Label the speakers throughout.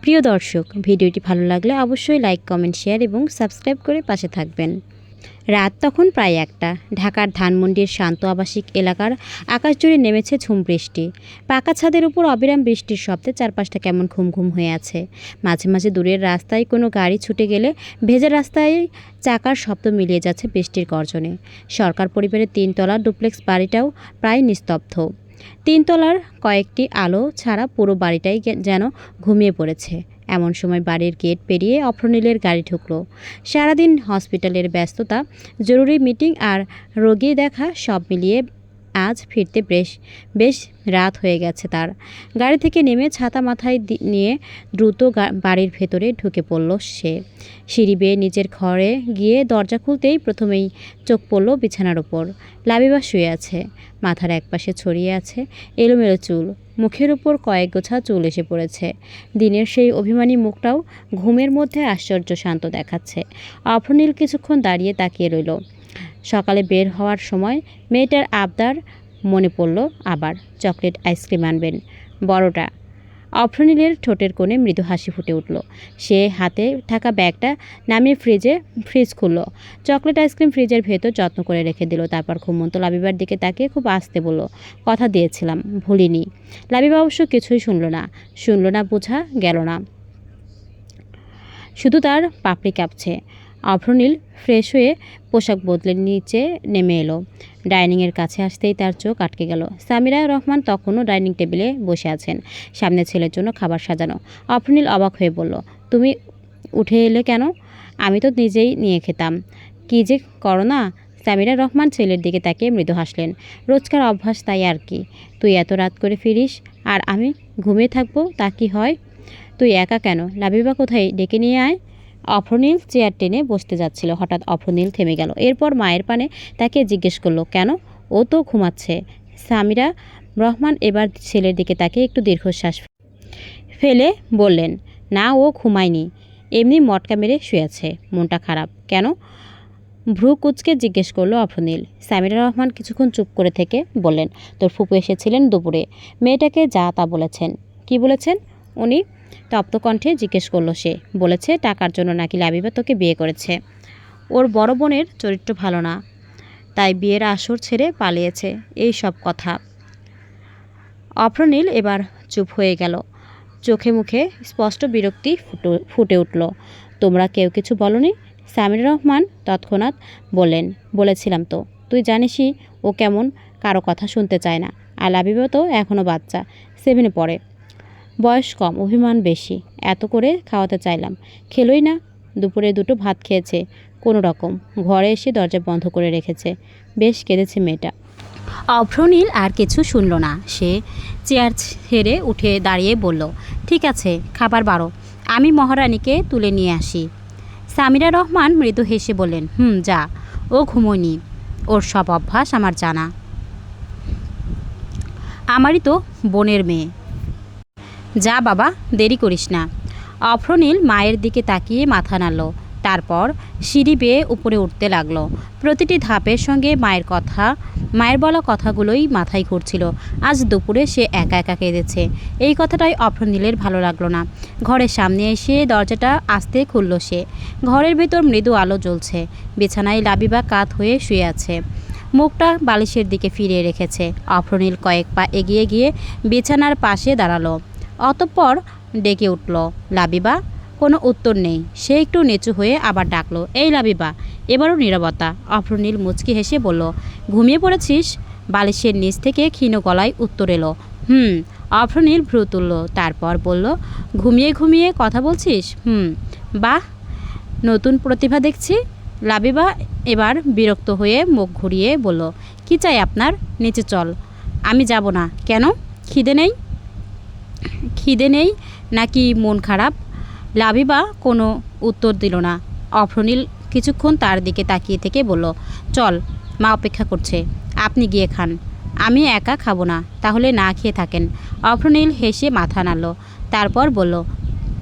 Speaker 1: প্রিয় দর্শক, ভিডিওটি ভালো লাগলে অবশ্যই লাইক, কমেন্ট, শেয়ার এবং সাবস্ক্রাইব করে পাশে থাকবেন। রাত তখন প্রায় 1টা। ঢাকার ধানমন্ডির শান্ত আবাসিক এলাকার আকাশ জুড়ে নেমেছে ঝুম বৃষ্টি। পাকা ছাদের উপর অবিরাম বৃষ্টির শব্দে চারপাশটা কেমন ঘুম ঘুম হয়ে আছে। মাঝে মাঝে দূরের রাস্তায় কোনো গাড়ি ছুটে গেলে ভেজা রাস্তায় চাকার শব্দ মিলিয়ে যাচ্ছে বৃষ্টির গর্জনে। সরকার পরিবারের 3 তলা ডুপ্লেক্স বাড়িটাও প্রায় নিস্তব্ধ। 3 তলার কয়েকটি আলো ছাড়া পুরো বাড়িটাই যেন ঘুমিয়ে পড়েছে। এমন সময় বাড়ির গেট পেরিয়ে অফরনীলের গাড়ি ঢুকলো। সারাদিন হসপিটালের ব্যস্ততা, জরুরি মিটিং আর রোগী দেখা সব মিলিয়ে আজ ফিরতে বেশ রাত হয়ে গেছে তার। গাড়ি থেকে নেমে ছাতা মাথায় নিয়ে দ্রুত বাড়ির ভেতরে ঢুকে পড়ল সে। সিঁড়ি বেয়ে নিজের ঘরে গিয়ে দরজা খুলতেই প্রথমেই চোখ পড়ল বিছানার ওপর। লাবিবা শুয়ে আছে। মাথার একপাশে ছড়িয়ে আছে এলোমেলো চুল। মুখের উপর কয়েক গোছা চুল এসে পড়েছে। দিনের সেই অভিমানী মুখটাও ঘুমের মধ্যে আশ্চর্য শান্ত দেখাচ্ছে। অফরনীল কিছুক্ষণ দাঁড়িয়ে তাকিয়ে রইল। সকালে বের হওয়ার সময় মেয়েটার আবদার মনে পড়ল আবার। চকলেট আইসক্রিম আনবেন, বড়টা। অফরনীলের ঠোঁটের কোণে মৃদু হাসি ফুটে উঠল। সে হাতে থাকা ব্যাগটা নামিয়ে ফ্রিজ খুলল। চকলেট আইসক্রিম ফ্রিজের ভেতর যত্ন করে রেখে দিল। তারপর ঘুমন্ত লাবিবার দিকে তাকিয়ে খুব আস্তে বলল, কথা দিয়েছিলাম, ভুলিনি। লাবিবা অবশ্য কিছুই শুনল না বোঝা গেল না। শুধু তার পাপড়ি কাঁপছে। অফরনীল ফ্রেশ হয়ে পোশাক বদলে নিচে নেমে এলো। ডাইনিংয়ের কাছে আসতেই তার চোখ আটকে গেল। সামিরা রহমান তখনও ডাইনিং টেবিলে বসে আছেন, সামনে ছেলের জন্য খাবার সাজানো। অফরনীল অবাক হয়ে বলল, তুমি উঠে এলে কেন? আমি তো নিজেই নিয়ে খেতাম। কী যে করো না। সামিরা রহমান ছেলের দিকে তাকিয়ে মৃদু হাসলেন। রোজকার অভ্যাস, তাই আর কি। তুই এত রাত করে ফিরিস আর আমি ঘুমিয়ে থাকবো, তা কি হয়? তুই একা কেন? লাবিবা কোথায়? ডেকে নিয়ে আয়। অফরনীল চেয়ার টেনে বসতে যাচ্ছিল। হঠাৎ অফরনীল থেমে গেল। এরপর মায়ের পানে তাকে জিজ্ঞেস করলো, কেন? ও তো ঘুমাচ্ছে। সামিরা রহমান এবার ছেলের দিকে তাকিয়ে একটু দীর্ঘশ্বাস ফেলে বললেন, না, ও ঘুমায়নি, এমনি মটকা মেরে শুয়ে আছে। মনটা খারাপ কেন? ভ্রু কুচকে জিজ্ঞেস করলো অফরনীল। সামিরা রহমান কিছুক্ষণ চুপ করে থেকে বললেন, তোর ফুপু এসেছিলেন দুপুরে, মেয়েটাকে যা তা বলেছেন। কি বলেছেন উনি? তপ্ত কণ্ঠে জিজ্ঞেস করলো সে। বলেছে টাকার জন্য নাকি লাবিবা তোকে বিয়ে করেছে। ওর বড় বোনের চরিত্র ভালো না, তাই বিয়ের আসর ছেড়ে পালিয়েছে, এই সব কথা। অফরনীল এবার চুপ হয়ে গেল। চোখে মুখে স্পষ্ট বিরক্তি ফুটে উঠল। তোমরা কেউ কিছু বলনি? সামির রহমান তৎক্ষণাৎ বললেন, বলেছিলাম তো, তুই জানিসই ও কেমন, কারো কথা শুনতে চায় না। আর লাবিবা তো এখনও বাচ্চা, 7-এ পড়ে, বয়স কম, অভিমান বেশি। এত করে খাওয়াতে চাইলাম, খেলোই না। দুপুরে 2টো ভাত খেয়েছে কোনো রকম। ঘরে এসে দরজা বন্ধ করে রেখেছে। বেশ কেঁদেছে মেয়েটা। অভ্রনীল আর কিছু শুনল না। সে চেয়ার ছেড়ে উঠে দাঁড়িয়ে বলল, ঠিক আছে, খাবার বাড়ো, আমি মহারানীকে তুলে নিয়ে আসি। সামিরা রহমান মৃদু হেসে বললেন, যা, ও ঘুমোয়নি, ওর সব অভ্যাস আমার জানা। আমারই তো বোনের মেয়ে। যা বাবা, দেরি করিস না। অফরনীল মায়ের দিকে তাকিয়ে মাথা নাড়ল। তারপর সিঁড়ি বেয়ে উপরে উঠতে লাগলো। প্রতিটি ধাপের সঙ্গে মায়ের বলা কথাগুলোই মাথায় ঘুরছিল। আজ দুপুরে সে একা একা কেঁদেছে, এই কথাটাই অফরনীলের ভালো লাগলো না। ঘরের সামনে এসে দরজাটা আস্তে খুলল সে। ঘরের ভেতর মৃদু আলো জ্বলছে। বিছানায় লাবিবা কাত হয়ে শুয়ে আছে, মুখটা বালিশের দিকে ফিরিয়ে রেখেছে। অফরনীল কয়েক পা এগিয়ে গিয়ে বিছানার পাশে দাঁড়ালো। অতঃপর ডেকে উঠল, লাবিবা। কোনো উত্তর নেই। সে একটু নিচু হয়ে আবার ডাকলো, এই লাবিবা। এবারও নীরবতা। অফরনীল মুচকি হেসে বলল, ঘুমিয়ে পড়েছিস? বালিশের নিচ থেকে ক্ষীণ গলায় উত্তর এলো, অফরনীল ভ্রু তুলল। তারপর বলল, ঘুমিয়ে ঘুমিয়ে কথা বলছিস? বাহ, নতুন প্রতিভা দেখছি। লাবিবা এবার বিরক্ত হয়ে মুখ ঘুরিয়ে বলল, কি চাই আপনার? নিচে চল। আমি যাব না। কেন? খিদে নেই নাকি মন খারাপ? লাবিবা কোনো উত্তর দিল না। অফরনীল কিছুক্ষণ তার দিকে তাকিয়ে থেকে বলল, চল, মা অপেক্ষা করছে, আপনি গিয়ে খান। আমি একা খাবো না। তাহলে না খেয়ে থাকেন। অফরনীল হেসে মাথা নাড়ল। তারপর বলল,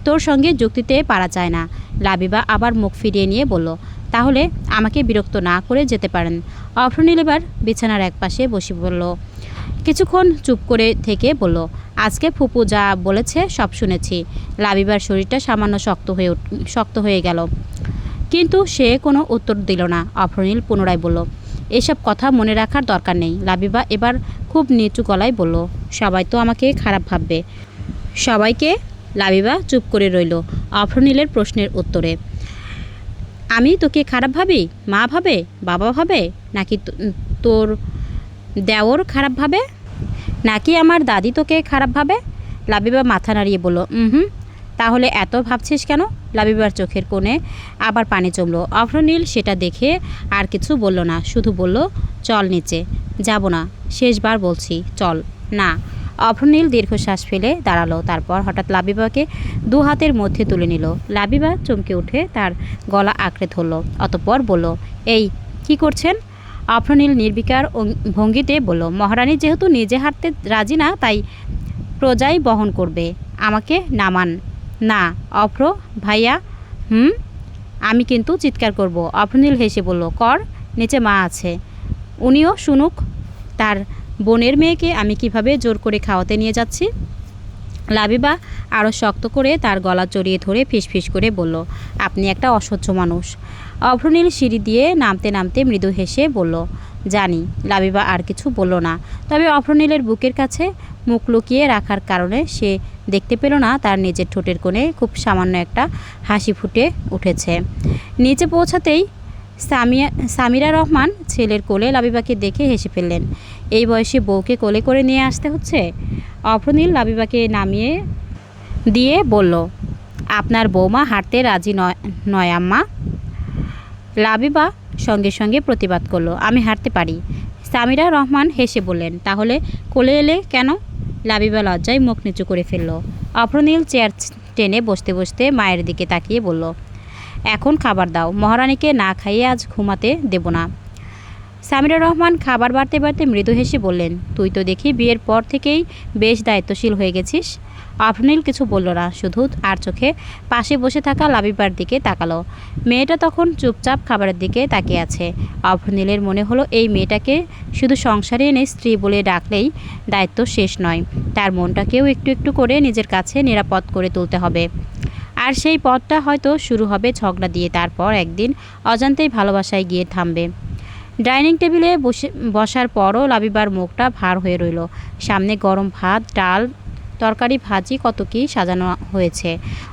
Speaker 1: তোর সঙ্গে যুক্তিতে পারা যায় না। লাবিবা আবার মুখ ফিরিয়ে নিয়ে বলল, তাহলে আমাকে বিরক্ত না করে যেতে পারেন। অফরনীল এবার বিছানার একপাশে বসে পড়ল। কিছুক্ষণ চুপ করে থেকে বলল, আজকে ফুপু যা বলেছে সব শুনেছি। লাবিবার শরীরটা সামান্য শক্ত হয়ে গেল, কিন্তু সে কোনো উত্তর দিল না। অভ্রনীল পুনরায় বলল, এসব কথা মনে রাখার দরকার নেই। লাবিবা এবার খুব নিচু গলায় বলল, সবাই তো আমাকে খারাপ ভাববে। সবাইকে? লাবিবা চুপ করে রইল অভ্রনীলের প্রশ্নের উত্তরে। আমি তোকে খারাপ ভাবি? মা ভাবে, বাবা ভাবে, নাকি তোর দেওর খারাপ ভাবে, নাকি আমার দাদি তোকে খারাপ ভাবে? লাবিবা মাথা নাড়িয়ে বলল, হুম। তাহলে এত ভাবছিস কেন? লাবিবার চোখের কোণে আবার পানি জমল। অভ্রনীল সেটা দেখে আর কিছু বলল না, শুধু বলল, চল নিচে। যাব না, শেষবার বলছি, চল। না। অভ্রনীল দীর্ঘশ্বাস ফেলে দাঁড়ালো, তারপর হঠাৎ লাবিবাকে দু হাতের মধ্যে তুলে নিল। লাবিবা চমকে উঠে তার গলা আঁকড়ে ধরল, অতঃপর বলল, এই কি করছেন? অভ্রনীল নির্বিকার ভঙ্গিতে বলল, মহারানী যেহেতু নিজে হাঁটতে রাজি না, তাই প্রজাই বহন করবে। আমাকে নামান। না অভ্র ভাইয়া। আমি কিন্তু চিৎকার করব। অভ্রনীল হেসে বলল, কর, নিচে মা আছে, উনিও শুনুক। তার বোনের মেয়েকে আমি কিভাবে জোর করে খাওয়াতে নিয়ে যাচ্ছি। লাবিবা আরও শক্ত করে তার গলা জড়িয়ে ধরে ফিসফিস করে বলল, আপনি একটা অসহ্য মানুষ। অভ্রনীল সিঁড়ি দিয়ে নামতে নামতে মৃদু হেসে বলল, জানি। লাবিবা আর কিছু বলল না, তবে অভ্রনীলের বুকের কাছে মুখ লুকিয়ে রাখার কারণে সে দেখতে পেল না তার নিজের ঠোঁটের কোণে খুব সামান্য একটা হাসি ফুটে উঠেছে। নিচে পৌঁছাতেই সামিরা রহমান ছেলের কোলে লাবিবাকে দেখে হেসে ফেললেন। এই বয়সে বউকে কোলে করে নিয়ে আসতে হচ্ছে। অভ্রনীল লাবিবাকে নামিয়ে দিয়ে বলল, আপনার বৌমা হাঁটতে রাজি নয় আম্মা। লাবিবা সঙ্গে সঙ্গে প্রতিবাদ করলো, আমি হাঁটতে পারি। সামিরা রহমান হেসে বললেন, তাহলে কোলে এলে কেন? লাবিবা লজ্জায় মুখ নিচু করে ফেলল। অভ্রনীল চেয়ার টেনে বসতে বসতে মায়ের দিকে তাকিয়ে বলল, এখন খাবার দাও, মহারানীকে না খাইয়ে আজ ঘুমাতে দেব না। সামিরা রহমান খাবার বাড়তে বাড়তে মৃদু হেসে বললেন, তুই তো দেখি বিয়ের পর থেকেই বেশ দায়িত্বশীল হয়ে গেছিস। অভ্রনীল কিছু বলল না, শুধু আর চোখে পাশে বসে থাকা লাবিবার দিকে তাকালো। মেয়েটা তখন চুপচাপ খাবারের দিকে তাকিয়ে আছে। অভ্রনীলের মনে হলো এই মেয়েটাকে শুধু সংসারে এনে স্ত্রী বলে ডাকলেই দায়িত্ব শেষ নয়, তার মনটাকেও একটু একটু করে নিজের কাছে নিরাপদ করে তুলতে হবে। আর সেই পথটা হয়তো শুরু হবে ঝগড়া দিয়ে, তারপর একদিন অজান্তেই ভালোবাসায় গিয়ে থামবে। ডাইনিং টেবিলে বসার পরও লাবিবার মুখটা ভার হয়ে রইল। সামনে গরম ভাত, ডাল, তরকারি, ভাজি, কত কী সাজানো হয়েছে,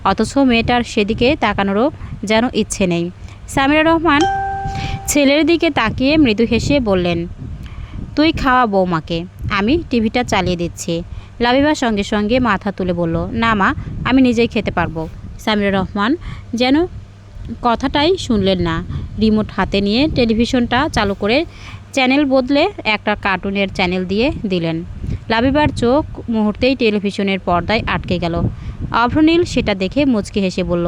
Speaker 1: অথচ মেয়েটার সেদিকে তাকানোরও যেন ইচ্ছে নেই। সামিরা রহমান ছেলের দিকে তাকিয়ে মৃদু হেসে বললেন, তুই খাওয়া বৌমাকে, আমি টিভিটা চালিয়ে দিচ্ছি। লাবিবা সঙ্গে সঙ্গে মাথা তুলে বলল, না মা, আমি নিজেই খেতে পারবো। সামিরা রহমান যেন কথাটাই শুনলেন না। রিমোট হাতে নিয়ে টেলিভিশনটা চালু করে চ্যানেল বদলে একটা কার্টুনের চ্যানেল দিয়ে দিলেন। লাবিবার চোখ মুহূর্তেই টেলিভিশনের পর্দায় আটকে গেল। অভ্রনীল সেটা দেখে মুচকি হেসে বলল,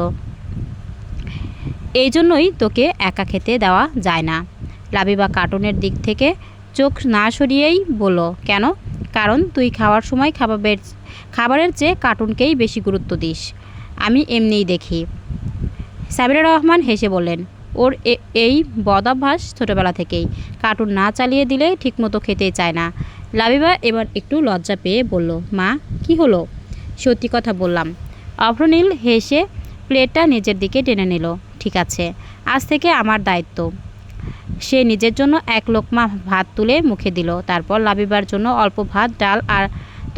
Speaker 1: এই জন্যই তোকে একা খেতে দেওয়া যায় না। লাবিবা কার্টুনের দিক থেকে চোখ না সরিয়েই বলল, কেন? কারণ তুই খাওয়ার সময় খাবারের চেয়ে কার্টুনকেই বেশি গুরুত্ব দিস। আমি এমনিই দেখি। সামিরা রহমান হেসে বললেন, ওর এই বদাভ্যাস ছোটোবেলা থেকেই, কার্টুন না চালিয়ে দিলে ঠিকমতো খেতেই চায় না। লাবিবা এবার একটু লজ্জা পেয়ে বলল, মা কি হলো? সত্যি কথা বললাম। অভ্রনীল হেসে প্লেটটা নিজের দিকে টেনে নিল। ঠিক আছে, আজ থেকে আমার দায়িত্ব। সে নিজের জন্য এক লোকমা ভাত তুলে মুখে দিল, তারপর লাবিবার জন্য অল্প ভাত, ডাল আর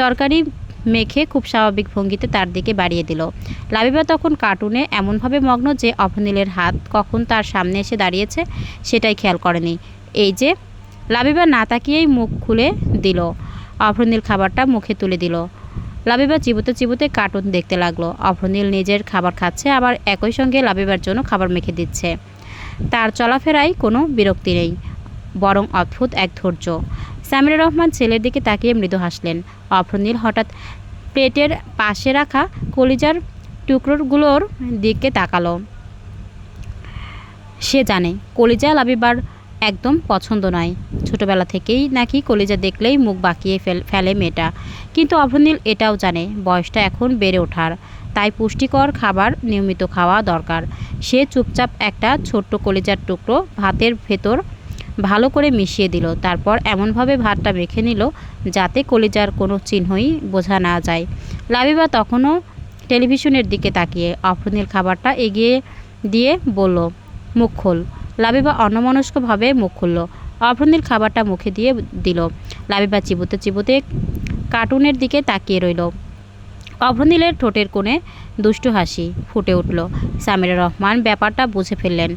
Speaker 1: তরকারি মেখে খুব স্বাভাবিক ভঙ্গিতে তার দিকে বাড়িয়ে দিল। লাবিবা তখন কার্টুনে এমনভাবে মগ্ন যে অভ্রনীলের হাত কখন তার সামনে এসে দাঁড়িয়েছে সেটাই খেয়াল করেনি। এই যে, লাবিবা না তাকিয়েই মুখ খুলে দিল। অভ্রনীল খাবারটা মুখে তুলে দিল। লাবিবা চিবোতে চিবোতে কার্টুন দেখতে লাগলো। অভ্রনীল নিজের খাবার খাচ্ছে, আবার একই সঙ্গে লাবিবার জন্য খাবার মেখে দিচ্ছে। তার চলাফেরায় কোনো বিরক্তি নেই, বরং অদ্ভুত এক ধৈর্য। সামিরা রহমান ছেলের দিকে তাকিয়ে মৃদু হাসলেন। অভ্রনীল হঠাৎ প্লেটের পাশে রাখা কলিজার টুকরোগুলোর দিকে তাকালো। সে জানে কলিজা লাবিবার একদম পছন্দ নয়। ছোটবেলা থেকেই নাকি কলিজা দেখলেই মুখ বাঁকিয়ে ফেলে মেয়েটা। কিন্তু অভ্রনীল এটাও জানে বয়সটা এখন বেড়ে ওঠার, তাই পুষ্টিকর খাবার নিয়মিত খাওয়া দরকার। সে চুপচাপ একটা ছোট্ট কলিজার টুকরো ভাতের ভেতর ভালো করে মিশিয়ে দিল। তারপর এমনভাবে ভাতটা মেখে নিল যাতে কলিজার কোনো চিহ্নই বোঝা না যায়। লাবিবা তখনও টেলিভিশনের দিকে তাকিয়ে। অফরনীল খাবারটা এগিয়ে দিয়ে বলল, মুখ খোল। লাবিবা অন্যমনস্কভাবে মুখ খুলল। অফরনীল খাবারটা মুখে দিয়ে দিল। লাবিবা চিবোতে চিবোতে কার্টুনের দিকে তাকিয়ে রইল। অফরনীলের ঠোঁটের কোণে দুষ্টু হাসি ফুটে উঠল। সামিরা রহমান ব্যাপারটা বুঝে ফেললেন।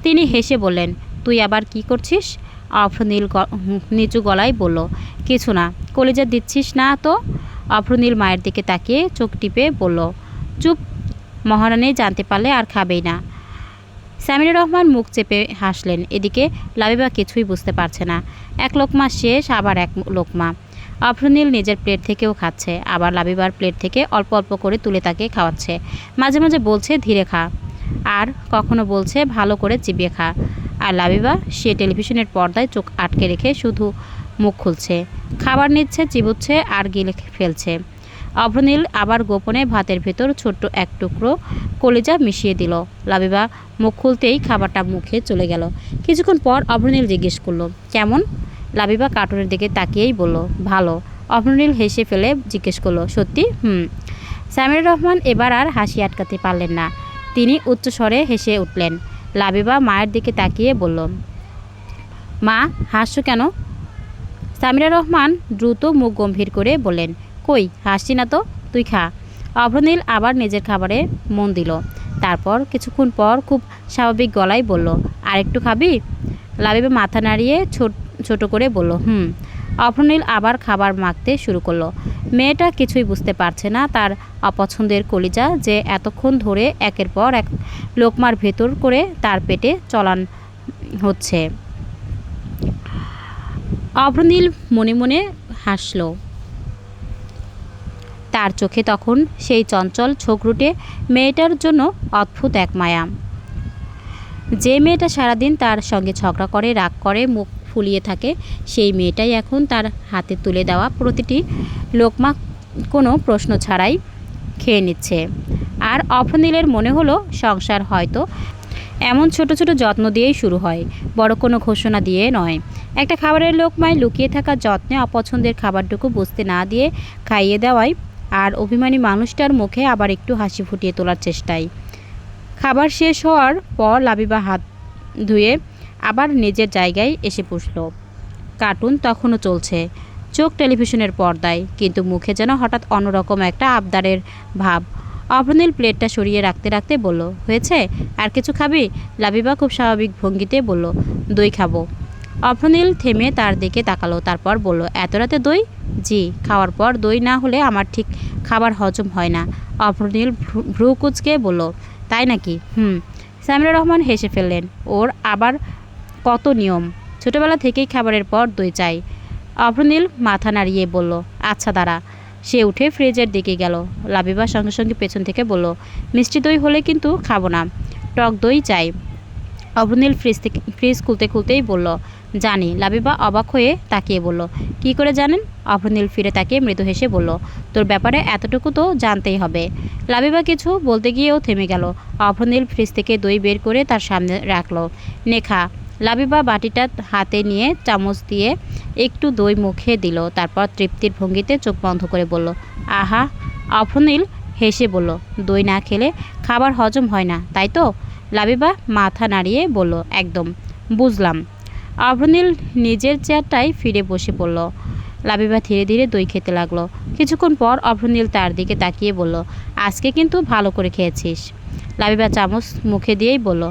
Speaker 1: তিনি হেসে বললেন, তুই আবার কি করছিস? অফরনীল নিচু গলায় বলল, কিছু না। কলিজা দিচ্ছিস না তো? অফরনীল মায়ের দিকে তাকিয়ে চোখ টিপে বলল, চুপ, মহারানী জানতে পারলে আর খাবেই না। সামিরা রহমান মুখ চেপে হাসলেন। এদিকে লাবিবা কিছুই বুঝতে পারছে না। এক লোকমা শেষ, আবার এক লোকমা। অফরনীল নিজের প্লেট থেকেও খাচ্ছে, আবার লাবিবার প্লেট থেকে অল্প অল্প করে তুলে তাকে খাওয়াচ্ছে। মাঝে মাঝে বলছে ধীরে খা, আর কখনো বলছে ভালো করে চিবিয়ে খা। আর লাবিবা সে টেলিভিশনের পর্দায় চোখ আটকে রেখে শুধু মুখ খুলছে, খাবার নিচ্ছে, চিবুচ্ছে আর গিলে ফেলছে। অফরনীল আবার গোপনে ভাতের ভেতর ছোট্ট এক টুকরো কলিজা মিশিয়ে দিল। লাবিবা মুখ খুলতেই খাবারটা মুখে চলে গেল। কিছুক্ষণ পর অফরনীল জিজ্ঞেস করলো, কেমন? লাবিবা কার্টুনের দিকে তাকিয়েই বলল, ভালো। অফরনীল হেসে ফেলে জিজ্ঞেস করলো, সত্যি? সামিরা রহমান এবার আর হাসি আটকাতে পারলেন না। তিনি উচ্চস্বরে হেসে উঠলেন। লাবিবা মায়ের দিকে তাকিয়ে বলল, মা, হাসছো কেন? সামিরা রহমান দ্রুত মুখ গম্ভীর করে বললেন, কই হাসছি না তো, তুই খা। অফরনীল আবার নিজের খাবারে মন দিল। তারপর কিছুক্ষণ পর খুব স্বাভাবিক গলায় বলল, আর একটু খাবি? লাবিবা মাথা নাড়িয়ে ছোট করে বলল, অফরনীল আবার খাবার মাখতে শুরু করলো। মেয়েটা কিছুই বুঝতে পারছে না তার অপছন্দের কলিজা যে এতক্ষণ ধরে একের পর এক লোকমার ভেতর করে তার পেটে চলান হচ্ছে। অফরনীল মনে মনে হাসল। তার চোখে তখন সেই চঞ্চল ছোকরুটে মেয়েটার জন্য অদ্ভুত এক মায়া। যে মেয়েটা সারাদিন তার সঙ্গে ঝগড়া করে, রাগ করে, মুখ ফুলিয়ে থাকে, সেই মেয়েটাই এখন তার হাতে তুলে দেওয়া প্রতিটি লোকমা কোনো প্রশ্ন ছাড়াই খেয়ে নিচ্ছে। আর অফরনীলের মনে হলো সংসার হয়তো এমন ছোট ছোট যত্ন দিয়েই শুরু হয়, বড় কোনো ঘোষণা দিয়ে নয়। একটা খাবারের লোকমায় লুকিয়ে থাকা যত্নে অপছন্দের খাবারটুকু বুঝতে না দিয়ে খাইয়ে দেওয়ায়, আর অভিমানী মানুষটার মুখে আবার একটু হাসি ফুটিয়ে তোলার চেষ্টায়। খাবার শেষ হওয়ার পর লাবিবা হাত ধুয়ে আবার নিজের জায়গায় এসে বসল। কার্টুন তখনও চলছে, চোখ টেলিভিশনের পর্দায়, কিন্তু মুখে যেন হঠাৎ অন্যরকম একটা আবদারের ভাব। অফরনীল প্লেটটা সরিয়ে রাখতে রাখতে বলল, হয়েছে? আর কিছু খাবি? লাবিবা খুব স্বাভাবিক ভঙ্গিতে বলল, দই খাবো। অফরনীল থেমে তার দিকে তাকালো, তারপর বলল, এত রাতে দই? জি, খাওয়ার পর দই না হলে আমার ঠিক খাবার হজম হয় না। অফরনীল ভ্রু কুঁচকে বলল, তাই নাকি? সামিরা রহমান হেসে ফেললেন। ওর আবার কত নিয়ম, ছোটবেলা থেকেই খাবারের পর দই চাই। অফরনীল মাথা নাড়িয়ে বলল, আচ্ছা দাঁড়া। সে উঠে ফ্রিজের দিকে গেল। লাবিবা সঙ্গে সঙ্গে পেছন থেকে বলল, মিষ্টি দই হলে কিন্তু খাবো না, টক দই চাই। অফরনীল ফ্রিজ খুলতে খুলতেই বলল, জানি। লাবিবা অবাক হয়ে তাকিয়ে বলল, কি করে জানেন? অফরনীল ফিরে তাকিয়ে মৃদু হেসে বলল, তোর ব্যাপারে এতটুকু তো জানতেই হবে। লাবিবা কিছু বলতে গিয়েও থেমে গেল। অফরনীল ফ্রিজ থেকে দই বের করে তার সামনে রাখলো। নেখা। লাবিবা বাটিটা হাতে নিয়ে চামচ দিয়ে একটু দই মুখে দিল, তারপর তৃপ্তির ভঙ্গিতে চোখ বন্ধ করে বলল, আহা। অফরনীল হেসে বলল, দই না খেলে খাবার হজম হয় না, তাই তো? লাবিবা মাথা নাড়িয়ে বলল, একদম। বুঝলাম। অফরনীল নিজের চেয়ারটায় ফিরে বসে পড়ল। লাবিবা ধীরে ধীরে দই খেতে লাগলো। কিছুক্ষণ পর অফরনীল তার দিকে তাকিয়ে বলল, আজকে কিন্তু ভালো করে খেয়েছিস। লাবিবা চামচ মুখে দিয়েই বলল,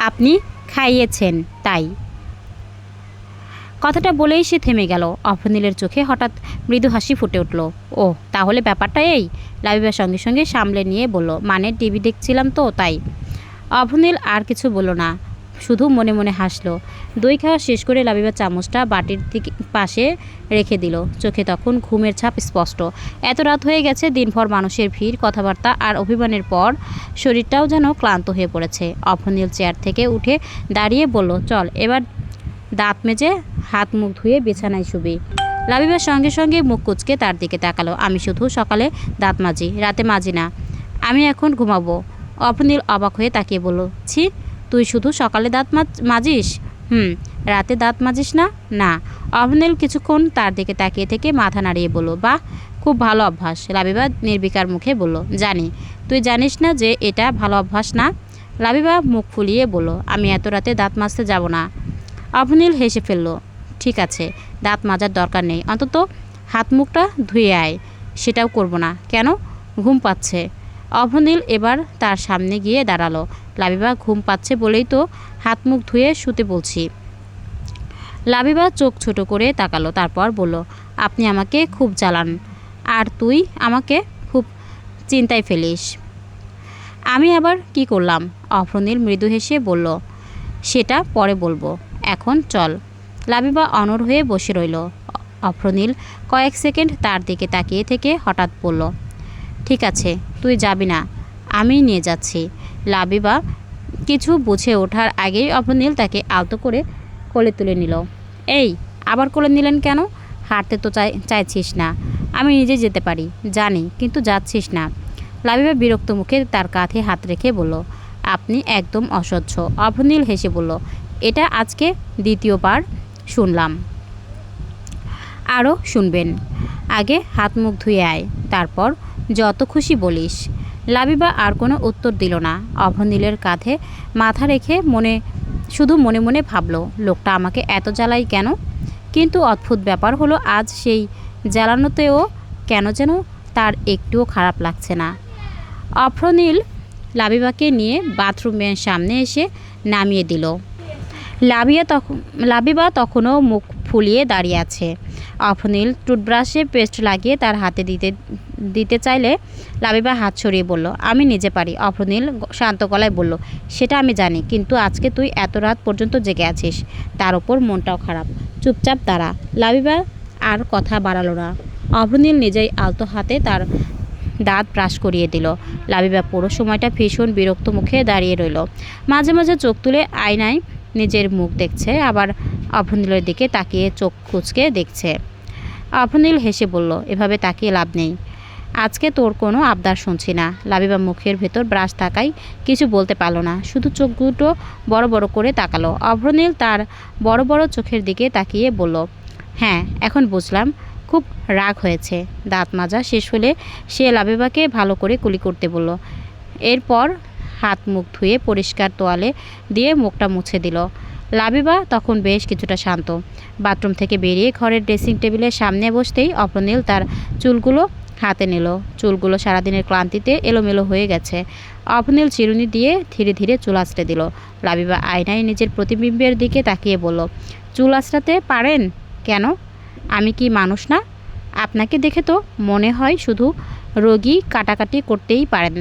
Speaker 1: আপনি খাইয়েছেন তাই। কথাটা বলেই সে থেমে গেল। অফরনীলের চোখে হঠাৎ মৃদু হাসি ফুটে উঠল। ও, তাহলে ব্যাপারটা এই? লাবিবার সঙ্গে সঙ্গে সামলে নিয়ে বলল, মানে টিভি দেখছিলাম তো তাই। অফরনীল আর কিছু বলল না, শুধু মনে মনে হাসলো। দই খাওয়া শেষ করে লাবিবা চামচটা বাটির দিকে পাশে রেখে দিল। চোখে তখন ঘুমের ছাপ স্পষ্ট। এত রাত হয়ে গেছে, দিনভর মানুষের ভিড়, কথাবার্তা আর অভিমানের পর শরীরটাও যেন ক্লান্ত হয়ে পড়েছে। অফরনীল চেয়ার থেকে উঠে দাঁড়িয়ে বলল, চল এবার দাঁত মেজে হাত মুখ ধুয়ে বিছানায় শুবি। লাবিবার সঙ্গে সঙ্গে মুখ কুঁচকে তার দিকে তাকালো। আমি শুধু সকালে দাঁত মাজি, রাতে মাজি না। আমি এখন ঘুমাবো। অফরনীল অবাক হয়ে তাকিয়ে বলল, ছি, তুই শুধু সকালে দাঁত মাজিস? রাতে দাঁত মাজিস না? না। অভনিল কিছুক্ষণ তার দিকে তাকিয়ে থেকে মাথা নাড়িয়ে বলল, বাহ, খুব ভালো অভ্যাস। লাবিবা নির্বিকার মুখে বলল, জানি। তুই জানিস না যে এটা ভালো অভ্যাস না? লাবিবা মুখ ফুলিয়ে বলল, আমি এত রাতে দাঁত মাজতে যাব না। অভনিল হেসে ফেলল, ঠিক আছে, দাঁত মাজার দরকার নেই, অন্তত হাত মুখটা ধুয়ে আয়। সেটাও করব না। কেন? ঘুম পাচ্ছে। অভনিল এবার তার সামনে গিয়ে দাঁড়ালো। লাবিবা, ঘুম পাচ্ছে বলেই তো হাত মুখ ধুয়ে শুতে বলছি। লাবিবা চোখ ছোট করে তাকালো, তারপর বলল, আপনি আমাকে খুব জ্বালান, আর তুই আমাকে খুব চিন্তায় ফেলিস। আমি আবার কি করলাম? অভনিল মৃদু হেসে বলল, সেটা পরে বলবো, এখন চল। লাবিবা অনড় হয়ে বসে রইল। অভনিল কয়েক সেকেন্ড তার দিকে তাকিয়ে থেকে হঠাৎ বলল, ঠিক আছে, তুই যাবি না, আমি নিয়ে যাচ্ছি। লাবিবা কিছু বুঝে ওঠার আগেই অভনিল তাকে আলতো করে কোলে তুলে নিল। এই, আবার কোলে নিলেন কেন? হাঁটতে তো চাইছিস না? আমি নিজে যেতে পারি, জানি, কিন্তু যাচ্ছিস না। লাবিবা বিরক্ত মুখে তার কাঁধে হাত রেখে বলল, আপনি একদম অসহ্য। অভনিল হেসে বলল, এটা আজকে দ্বিতীয়বার শুনলাম, আরও শুনবেন। আগে হাত মুখ ধুয়ে আয়, তারপর যত খুশি বলিস। লাবিবা আর কোনো উত্তর দিল না। অভনিলের কাঁধে মাথা রেখে শুধু মনে মনে ভাবল, লোকটা আমাকে এত জ্বালাই কেন? কিন্তু অদ্ভুত ব্যাপার হলো, আজ সেই জ্বালানোতেও কেন যেন তার একটুও খারাপ লাগছে না। অভনিল লাবিবাকে নিয়ে বাথরুমের সামনে এসে নামিয়ে দিল। লাবিবা তখনও মুখ ফুলিয়ে দাঁড়িয়ে আছে। অভনিল টুথব্রাশে পেস্ট লাগিয়ে তার হাতে দিতে চাইলে লাবিবা হাত সরিয়ে বলল, আমি নিজে পারি। অভনিল শান্ত গলায় বলল, সেটা আমি জানি, কিন্তু আজকে তুই এত রাত পর্যন্ত জেগে আছিস, তার উপর মনটাও খারাপ। চুপচাপ দাঁড়া। লাবিবা আর কথা বাড়ালো না। অভনিল নিজেই আলতো হাতে তার দাঁত ব্রাশ করিয়ে দিল। লাবিবা পুরো সময়টা ভীষণ বিরক্ত মুখে দাঁড়িয়ে রইল। মাঝে মাঝে চোখ তুলে আয়নায় নিজের মুখ দেখছে, আবার অভনিলের দিকে তাকিয়ে চোখ কুঁচকে দেখছে। অভনিল হেসে বলল, এভাবে তাকিয়ে লাভ নেই, আজকে তোর কোনো আবদার শুনছি না। লাবিবা মুখের ভেতর ব্রাশ থাকায় কিছু বলতে পারল না, শুধু চোখ দুটো বড় বড় করে তাকালো। অভনিল তার বড় বড় চোখের দিকে তাকিয়ে বলল, হ্যাঁ, এখন বুঝলাম, খুব রাগ হয়েছে। দাঁত মাজা শেষ হলে সে লাবিবাকে ভালো করে কুলি করতে বলল। এরপর হাত মুখ ধুয়ে পরিষ্কার তোয়ালে দিয়ে মুখটা মুছে দিল। লাবিবা তখন বেশ কিছুটা শান্ত। বাথরুম থেকে বেরিয়ে ঘরের ড্রেসিং টেবিলের সামনে বসতেই অভনিল তার চুলগুলো হাতে নিল। চুলগুলো সারাদিনের ক্লান্তিতে এলোমেলো হয়ে গেছে। অভনিল চিরুনি দিয়ে ধীরে ধীরে চুল আঁচড়ে দিল। লাবিবা আয়নায় নিজের প্রতিবিম্বের দিকে তাকিয়ে বলল, চুল আঁচড়াতে পারেন কেন? আমি কি মানুষ না? আপনাকে দেখে তো মনে হয় শুধু রোগী কাটাকাটি করতেই পারেন।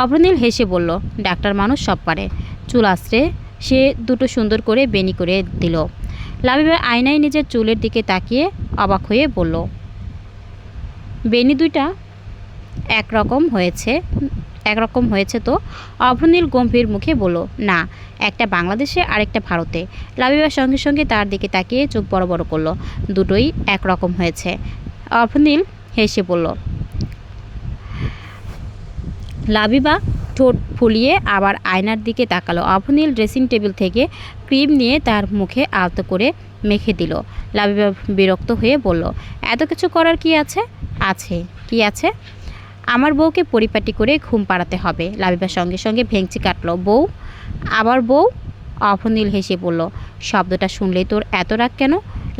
Speaker 1: অভনিল হেসে বলল, ডাক্তার মানুষ সব পারে। চুল আঁচড়ে সে দুটো সুন্দর করে বেনি করে দিল। লাবিবা আয়নায় নিজের চুলের দিকে তাকিয়ে অবাক হয়ে বলল, বেনি দুইটা একরকম হয়েছে তো? অভনিল গম্ভীর মুখে বলল, না, একটা বাংলাদেশে আরেকটা ভারতে। লাবিবার সঙ্গে সঙ্গে তার দিকে তাকিয়ে চোখ বড় বড় করল, দুটোই একরকম হয়েছে। অভনিল হেসে বলল। লাবিবা ঠোঁট ফুলিয়ে আবার আয়নার দিকে তাকালো। অভনিল ড্রেসিং টেবিল থেকে ক্রিম নিয়ে তার মুখে আলতো করে মেখে দিল। লাবিবা বিরক্ত হয়ে বলল, এত কিছু করার কি আছে? আছে, কি আছে? আমার বউকে পরিপাটি করে ঘুম পাড়াতে হবে। লাবিবার সঙ্গে সঙ্গে ভেঙচি কাটল। বউ? আবার বউ? অভনিল হেসে বলল, শব্দটা শুনলেই তোর এত রাগ কেন?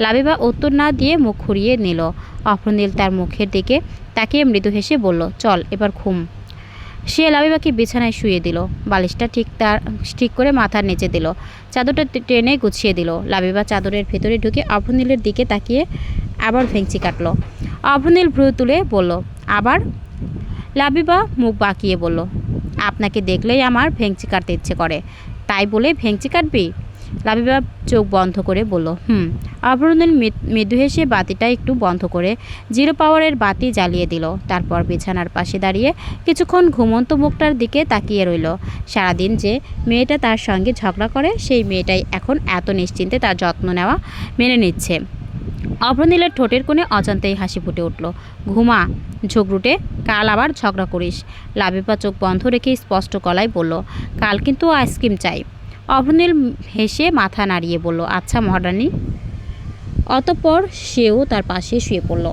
Speaker 1: লাবিবা উত্তর না দিয়ে মুখ ঘুরিয়ে নিল। অভনিল তার মুখের দিকে তাকিয়ে মৃদু হেসে বলল, চল এবার ঘুম। সে লাবিবাকে বিছানায় শুয়ে দিল। বালিশটা ঠিক করে মাথার নিচে দিল। চাদরটা টেনে গুছিয়ে দিল। লাবিবা চাদরের ভেতরে ঢুকে অভনিলের দিকে তাকিয়ে আবার ভেঙচি কাটল। অভনিল ভ্রু তুলে বলল, আবার? লাবিবা মুখ বাঁকিয়ে বলল, আপনাকে দেখলেই আমার ভেঙচি কাটতে ইচ্ছে করে, তাই বলে ভেঙচি কাটবি? লাবিবা চোখ বন্ধ করে বলল, অভনিল মৃদু হেসে বাতিটা একটু বন্ধ করে জিরো পাওয়ারের বাতি জ্বালিয়ে দিল। তারপর বিছানার পাশে দাঁড়িয়ে কিছুক্ষণ ঘুমন্ত মুখটার দিকে তাকিয়ে রইল। সারাদিন যে মেয়েটা তার সঙ্গে ঝগড়া করে, সেই মেয়েটাই এখন এত নিশ্চিন্তে তার যত্ন নেওয়া মেনে নিচ্ছে। অভনিলের ঠোঁটের কোণে অজান্তেই হাসি ফুটে উঠল। ঘুমা ঝগড়ুটে, কাল আবার ঝগড়া করিস। লাবিবা চোখ বন্ধ রেখে স্পষ্ট গলায় বলল, কাল কিন্তু আইসক্রিম চাই। অভ্রনীল হেসে মাথা নাড়িয়ে বলল, আচ্ছা মহারানী। অতঃপর সেও তার পাশে শুয়ে পড়ল।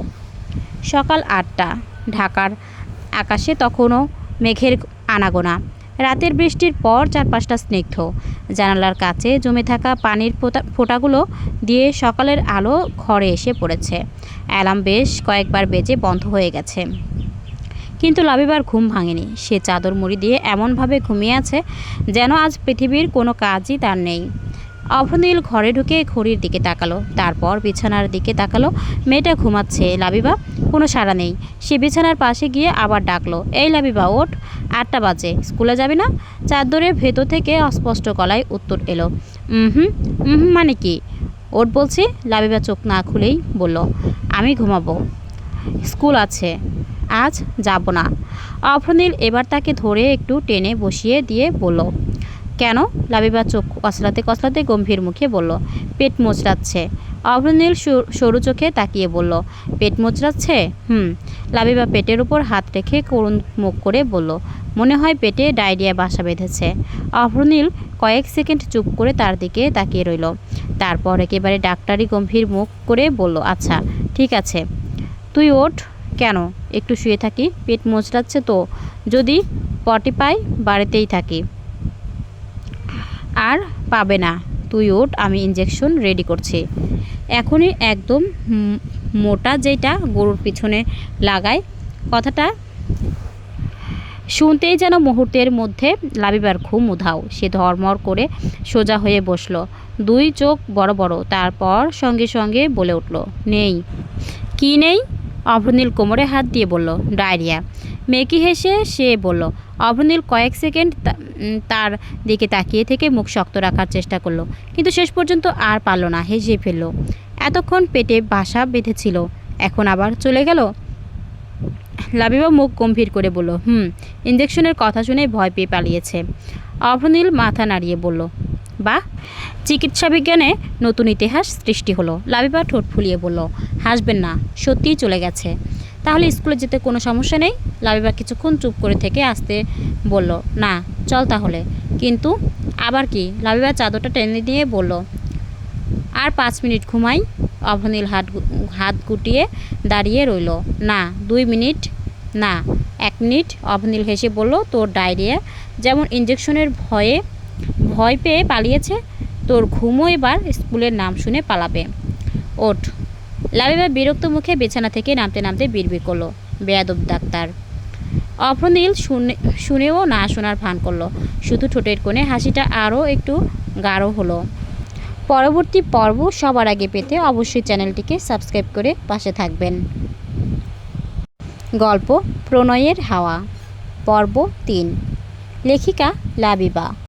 Speaker 1: সকাল 8টা। ঢাকার আকাশে তখনও মেঘের আনাগোনা। রাতের বৃষ্টির পর চারপাশটা স্নিগ্ধ। জানালার কাছে জমে থাকা পানির ফোঁটাগুলো দিয়ে সকালের আলো ঘরে এসে পড়েছে। অ্যালার্ম বেশ কয়েকবার বেজে বন্ধ হয়ে গেছে, কিন্তু লাবিবার ঘুম ভাঙেনি। সে চাদর মুড়ি দিয়ে এমনভাবে ঘুমিয়ে আছে যেন আজ পৃথিবীর কোনো কাজই তার নেই। অভ্রনীল ঘরে ঢুকে ঘড়ির দিকে তাকালো, তারপর বিছানার দিকে তাকালো। মেয়েটা ঘুমাচ্ছে, লাবিবা। কোনো সাড়া নেই। সে বিছানার পাশে গিয়ে আবার ডাকলো, এই লাবিবা, ওঠ, 8টা বাজে, স্কুলে যাবে না? চাদরের ভেতর থেকে অস্পষ্ট গলায় উত্তর এলো, মানে কি? ওঠ বলছি। লাবিবা চোখ না খুলেই বলল, আমি ঘুমাবো, স্কুল আছে, আজ যাব না। অভ্রনীল এবার তাকে ধরে একটু টেনে বসিয়ে দিয়ে বলল, কেন? লাবিবা চোখ কচলাতে কচলাতে গম্ভীর মুখে বলল, পেট মোচড়াচ্ছে। অভ্রনীল সরু চোখে তাকিয়ে বলল, পেট মোচড়াচ্ছে? লাবিবা পেটের উপর হাত রেখে করুণ মুখ করে বলল, মনে হয় পেটে ডায়রিয়া বাসা বেঁধেছে। অভ্রনীল কয়েক সেকেন্ড চুপ করে তার দিকে তাকিয়ে রইল। তারপর একেবারে ডাক্তারি গম্ভীর মুখ করে বলল, আচ্ছা ঠিক আছে, তুই ওঠ। কেন? একটু শুয়ে থাকি। পেট মোচড়াচ্ছে তো, যদি পটি পাই বাড়িতেই থাকি। আর পাবে না, তুই ওঠ, আমি ইঞ্জেকশন রেডি করছি এখনই, একদম মোটা, যেটা গরুর পিছনে লাগায়। কথাটা শুনতেই যেন মুহূর্তের মধ্যে লাবিবার ঘুম উধাও। সে ধর্মর করে সোজা হয়ে বসল, 2 চোখ বড় বড়। তারপর সঙ্গে সঙ্গে বলে উঠল, নেই। কি নেই? অভ্রনীল কোমরে হাত দিয়ে বলল, ডায়রিয়া। মেকি হেসে সে বলল। অভ্রনীল কয়েক সেকেন্ড তার দিকে তাকিয়ে থেকে মুখ শক্ত রাখার চেষ্টা করলো, কিন্তু শেষ পর্যন্ত আর পারল না, হেসে ফেলল। এতক্ষণ পেটে বাসা বেঁধেছিল, এখন আবার চলে গেল। লাবিবা মুখ গম্ভীর করে বলল, ইঞ্জেকশনের কথা শুনে ভয় পেয়ে পালিয়েছে। অভ্রনীল মাথা নাড়িয়ে বলল, বাহ, চিকিৎসা বিজ্ঞানে নতুন ইতিহাস সৃষ্টি হলো। লাবিবা ঠোঁট ফুলিয়ে বলল, হাসবেন না, সত্যিই চলে গেছে। তাহলে স্কুলে যেতে কোনো সমস্যা নেই? লাবিবা কিছুক্ষণ চুপ করে থেকে আসতে বলল, না, চল তাহলে। কিন্তু আবার কি? লাবিবা চাদরটা টেনে দিয়ে বলল, আর 5 মিনিট ঘুমাই। অভ্রনীল হাত গুটিয়ে দাঁড়িয়ে রইল, না 2 মিনিট, না 1 মিনিট। অভ্রনীল হেসে বলল, তোর ডায়রিয়া যেমন ইঞ্জেকশনের ভয় পেয়ে পালিয়েছে, তোর ঘুমও এবার স্কুলের নাম শুনে পালাবে। ওঠ। লাবিবা বিরক্ত মুখে বিছানা থেকে নামতে নামতে বিড়বিড় করলো, বেয়াদব ডাক্তার। অভ্রনীল শুনেও না শোনার ভান করলো, শুধু ঠোঁটের কোণে হাসিটা আরও একটু গাঢ় হলো। পরবর্তী পর্ব সবার আগে পেতে অবশ্যই চ্যানেলটিকে সাবস্ক্রাইব করে পাশে থাকবেন। গল্প প্রণয়ের হাওয়া, পর্ব 3। লেখিকা লাবিবা।